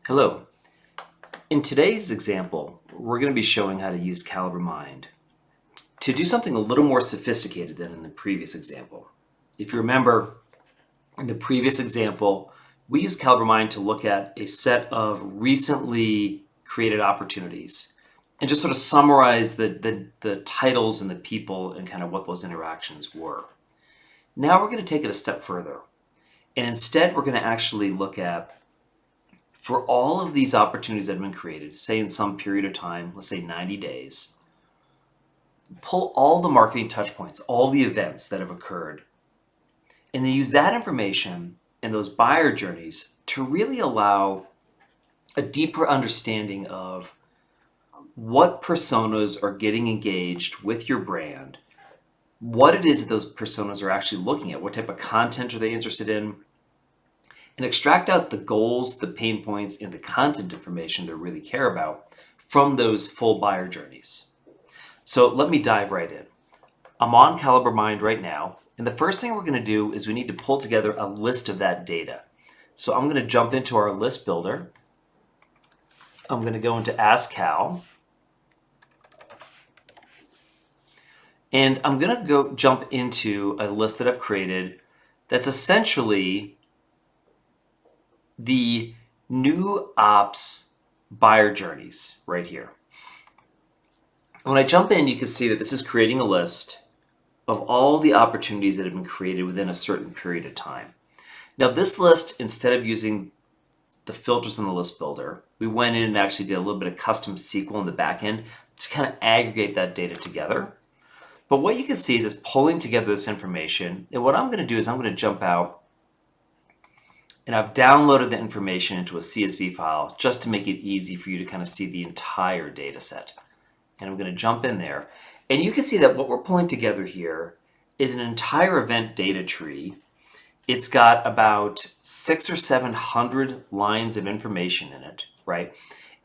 Hello. In today's example, we're going to be showing how to use Calibre Mind to do something a little more sophisticated than in the previous example. If you remember, in the previous example, we used Calibre Mind to look at a set of recently created opportunities and just sort of summarize the titles and the people and kind of what those interactions were. Now we're going to take it a step further. And instead, we're going to actually look at for all of these opportunities that have been created, say in some period of time, let's say 90 days, pull all the marketing touch points, all the events that have occurred, and then use that information and those buyer journeys to really allow a deeper understanding of what personas are getting engaged with your brand, what it is that those personas are actually looking at, what type of content are they interested in, and extract out the goals, the pain points, and the content information they really care about from those full buyer journeys. So let me dive right in. I'm on Calibre Mind right now, and the first thing we're going to do is we need to pull together a list of that data. So I'm going to jump into our list builder. I'm going to go into Ask Cal, and I'm going to go jump into a list that I've created that's essentially the new ops buyer journeys right here. When I jump in, you can see that this is creating a list of all the opportunities that have been created within a certain period of time. Now this list, instead of using the filters in the list builder, we went in and actually did a little bit of custom SQL in the back end to kind of aggregate that data together. But what you can see is it's pulling together this information. And what I'm going to do is I'm going to jump out, and I've downloaded the information into a CSV file just to make it easy for you to kind of see the entire data set. And I'm going to jump in there. And you can see that what we're pulling together here is an entire event data tree. It's got about 600 or 700 lines of information in it, right?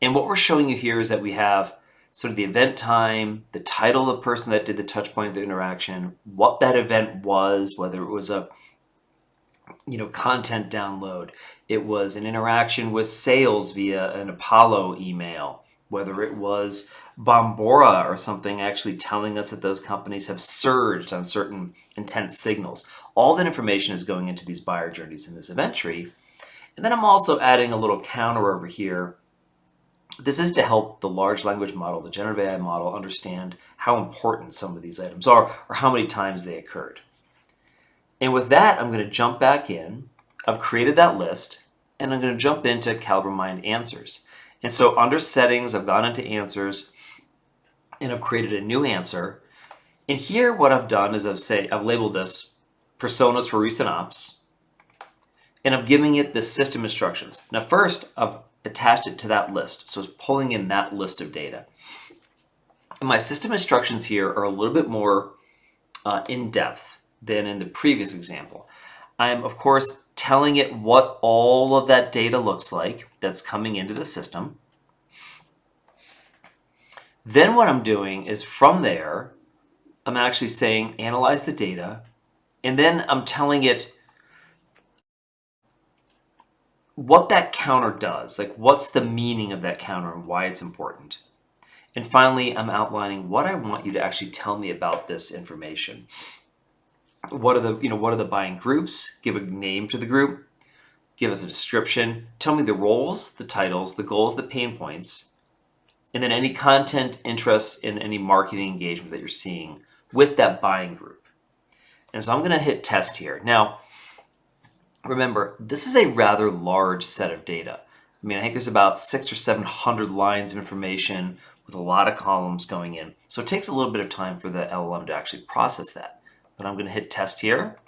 And what we're showing you here is that we have sort of the event time, the title of the person that did the touch point of the interaction, what that event was, whether it was a content download, it was an interaction with sales via an Apollo email, whether it was Bombora or something actually telling us that those companies have surged on certain intent signals. All that information is going into these buyer journeys in this event tree. And then I'm also adding a little counter over here. This is to help the large language model, the generative AI model, understand how important some of these items are or how many times they occurred. And with that, I'm going to jump back in. I've created that list, and I'm going to jump into Calibre Mind Answers. And so under Settings, I've gone into Answers, and I've created a new answer. And here what I've done is I've labeled this Personas for Recent Ops, and I'm giving it the system instructions. Now first, I've attached it to that list, so it's pulling in that list of data. And my system instructions here are a little bit more in-depth than in the previous example. I'm, of course, telling it what all of that data looks like that's coming into the system. Then what I'm doing is from there, I'm actually saying analyze the data, and then I'm telling it what that counter does, like what's the meaning of that counter and why it's important. And finally, I'm outlining what I want you to actually tell me about this information. What are the buying groups? Give a name to the group. Give us a description. Tell me the roles, the titles, the goals, the pain points, and then any content, interest, and any marketing engagement that you're seeing with that buying group. And so I'm going to hit test here. Now, remember, this is a rather large set of data. I mean, I think there's about 600 or 700 lines of information with a lot of columns going in. So it takes a little bit of time for the LLM to actually process that. But I'm going to hit test here.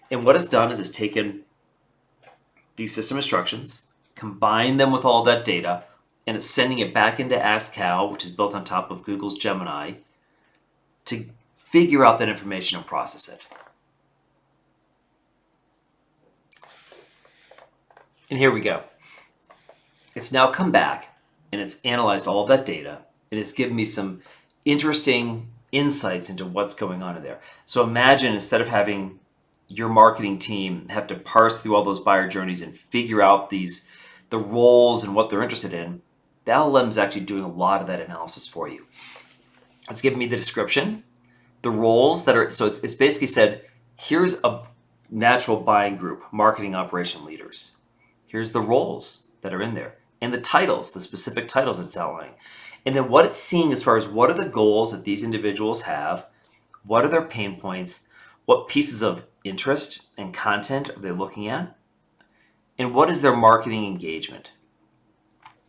And what it's done is it's taken these system instructions, combined them with all that data, and it's sending it back into Ask Cal, which is built on top of Google's Gemini, to figure out that information and process it. And here we go. It's now come back and it's analyzed all of that data, and it's given me some interesting insights into what's going on in there. So imagine instead of having your marketing team have to parse through all those buyer journeys and figure out these the roles and what they're interested in, the LLM is actually doing a lot of that analysis for you. It's giving me the description, the roles that are, so it's basically said, here's a natural buying group, marketing operation leaders. Here's the roles that are in there and the titles, the specific titles that it's outlining. And then what it's seeing as far as what are the goals that these individuals have, what are their pain points, what pieces of interest and content are they looking at, and what is their marketing engagement?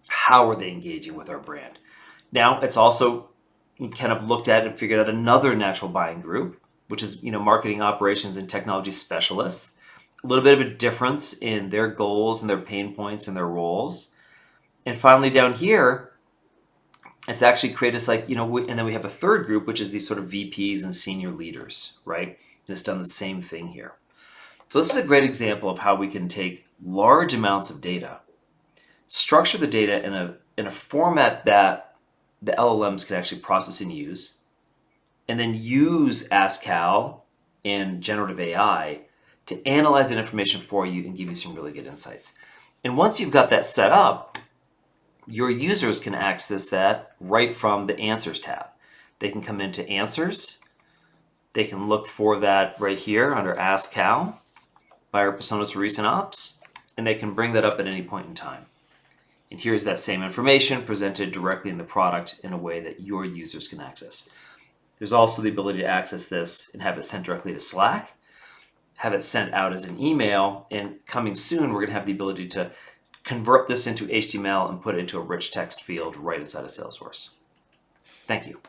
How are they engaging with our brand? Now, it's also kind of looked at and figured out another natural buying group, which is marketing operations and technology specialists. A little bit of a difference in their goals and their pain points and their roles. And finally, down here, it's actually created us and then we have a third group, which is these sort of VPs and senior leaders, right? And it's done the same thing here. So this is a great example of how we can take large amounts of data, structure the data in a format that the LLMs can actually process and use, and then use AskCal and generative AI to analyze that information for you and give you some really good insights. And once you've got that set up, your users can access that right from the Answers tab. They can come into Answers. They can look for that right here under AskCal, buyer personas for recent ops, and they can bring that up at any point in time. And here's that same information presented directly in the product in a way that your users can access. There's also the ability to access this and have it sent directly to Slack, have it sent out as an email, and coming soon, we're going to have the ability to convert this into HTML and put it into a rich text field right inside of Salesforce. Thank you.